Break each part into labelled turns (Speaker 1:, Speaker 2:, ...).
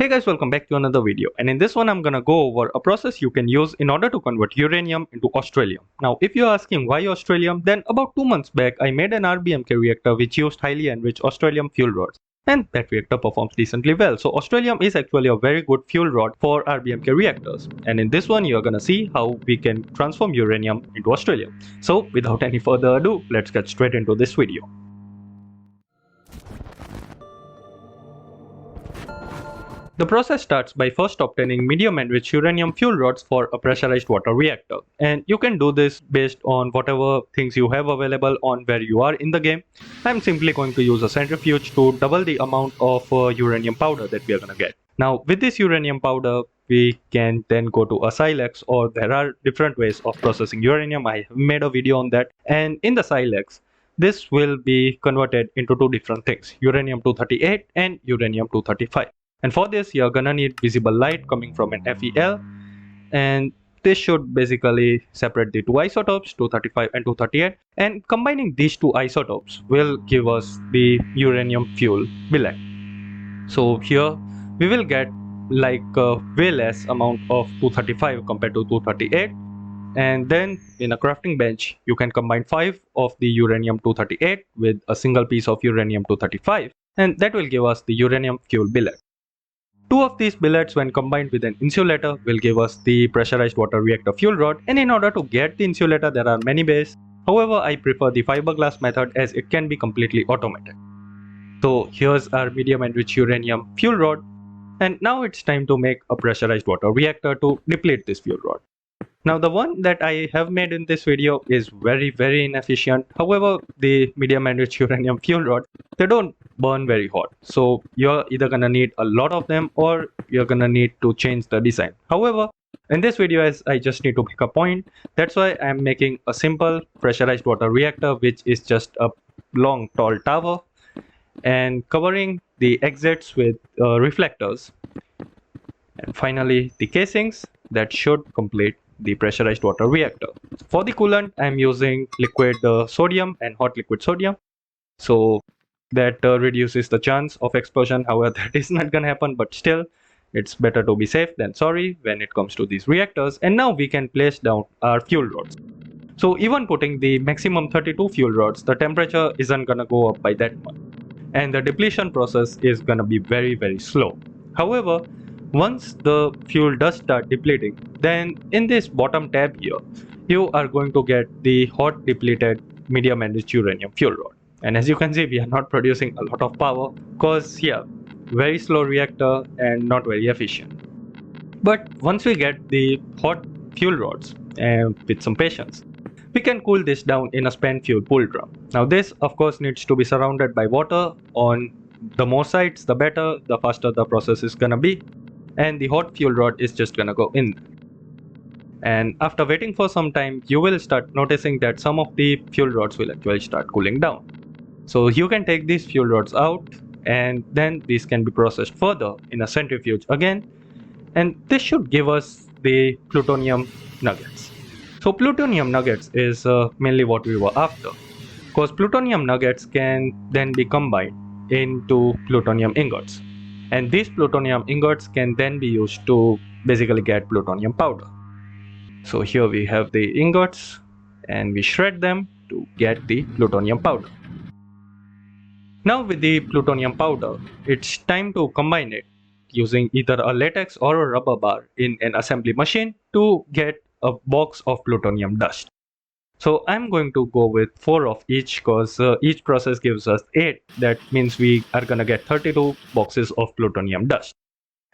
Speaker 1: Hey guys, welcome back to another video, and in this one I'm gonna go over a process you can use in order to convert uranium into Australium. Now if you're asking why Australium, then about 2 months back I made an RBMK reactor which used highly enriched Australium fuel rods, and that reactor performs decently well. So Australium is actually a very good fuel rod for RBMK reactors, and in this one you're gonna see how we can transform uranium into Australium. So without any further ado, let's get straight into this video. The process starts by first obtaining medium enriched uranium fuel rods for a pressurized water reactor, and you can do this based on whatever things you have available on where you are in the game. I'm simply going to use a centrifuge to double the amount of uranium powder that we are going to get. Now with this uranium powder we can then go to a silex, or there are different ways of processing uranium. I have made a video on that, and in the silex this will be converted into two different things, uranium 238 and uranium 235. And for this you're gonna need visible light coming from an FEL, and this should basically separate the two isotopes 235 and 238, and combining these two isotopes will give us the uranium fuel billet. So here we will get like a way less amount of 235 compared to 238, and then in a crafting bench you can combine 5 of the uranium 238 with a single piece of uranium 235, and that will give us the uranium fuel billet. Two of these billets when combined with an insulator will give us the pressurized water reactor fuel rod, and in order to get the insulator there are many ways. However, I prefer the fiberglass method as it can be completely automated. So here's our medium enriched uranium fuel rod, and now it's time to make a pressurized water reactor to deplete this fuel rod. Now the one that I have made in this video is very inefficient. However, the medium enriched uranium fuel rod, they don't burn very hot. So you're either gonna need a lot of them or you're gonna need to change the design. However, in this video as I just need to make a point, that's why I'm making a simple pressurized water reactor which is just a long tall tower and covering the exits with reflectors, and finally the casings that should complete the pressurized water reactor. For the coolant I'm using liquid sodium and hot liquid sodium, so that reduces the chance of explosion. However, that is not gonna happen, but still it's better to be safe than sorry when it comes to these reactors. And now we can place down our fuel rods. So even putting the maximum 32 fuel rods, the temperature isn't gonna go up by that much, and the depletion process is gonna be very slow. However, once the fuel does start depleting, then in this bottom tab here you are going to get the hot depleted medium enriched uranium fuel rod. And as you can see, we are not producing a lot of power because yeah, very slow reactor and not very efficient. But once we get the hot fuel rods and with some patience, we can cool this down in a spent fuel pool drum. Now this of course needs to be surrounded by water. On the more sides the better, the faster the process is gonna be, and the hot fuel rod is just gonna go in. And after waiting for some time you will start noticing that some of the fuel rods will actually start cooling down. So you can take these fuel rods out, and then these can be processed further in a centrifuge again, and this should give us the plutonium nuggets. So plutonium nuggets is mainly what we were after, because plutonium nuggets can then be combined into plutonium ingots, and these plutonium ingots can then be used to basically get plutonium powder. So here we have the ingots and we shred them to get the plutonium powder. Now with the plutonium powder, it's time to combine it using either a latex or a rubber bar in an assembly machine to get a box of plutonium dust. So I'm going to go with 4 of each because each process gives us 8. That means we are gonna get 32 boxes of plutonium dust.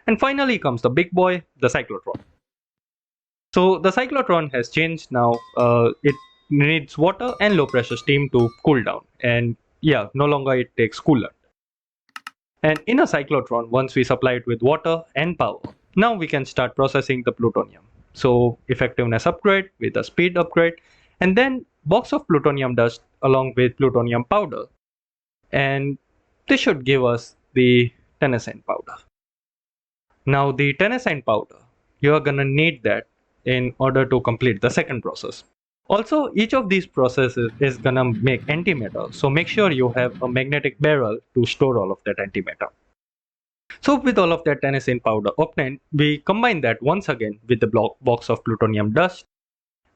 Speaker 1: And finally comes the big boy, the cyclotron. So the cyclotron has changed now. It needs water and low pressure steam to cool down, and yeah, no longer it takes coolant. And in a cyclotron, once we supply it with water and power, now we can start processing the plutonium. So effectiveness upgrade with a speed upgrade, and then box of plutonium dust along with plutonium powder, and this should give us the Tennessine powder. Now the Tennessine powder, you are gonna need that in order to complete the second process. Also, each of these processes is gonna make antimatter, so make sure you have a magnetic barrel to store all of that antimatter. So with all of that Tennessine powder obtained, we combine that once again with the box of plutonium dust,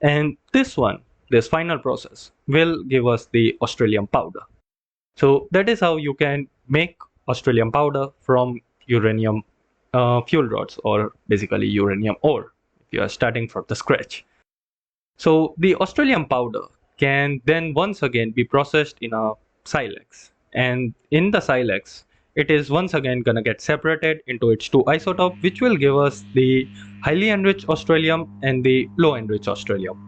Speaker 1: and this final process will give us the Australium powder. So that is how you can make Australium powder from uranium fuel rods, or basically uranium ore if you are starting from the scratch. So the Australium powder can then once again be processed in a silex, and in the silex it is once again gonna get separated into its two isotopes, which will give us the highly enriched Australium and the low enriched Australium.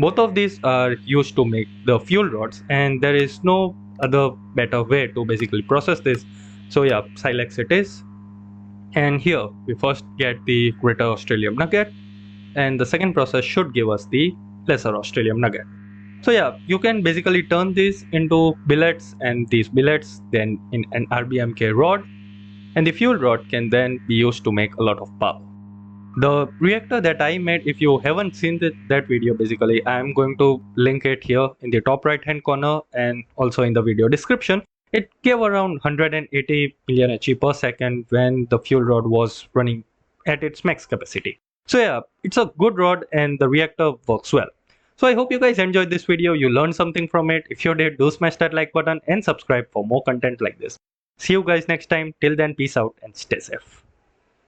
Speaker 1: Both of these are used to make the fuel rods, and there is no other better way to basically process this. So yeah, silex it is. And here we first get the greater Australium nugget, and the second process should give us the lesser Australium nugget. So yeah, you can basically turn these into billets, and these billets then in an RBMK rod, and the fuel rod can then be used to make a lot of power. The reactor that I made, if you haven't seen that video, basically I am going to link it here in the top right hand corner and also in the video description. It gave around 180 million HE per second when the fuel rod was running at its max capacity. So yeah, it's a good rod and the reactor works well. So I hope you guys enjoyed this video, you learned something from it. If you did, do smash that like button and subscribe for more content like this. See you guys next time. Till then, peace out and stay safe.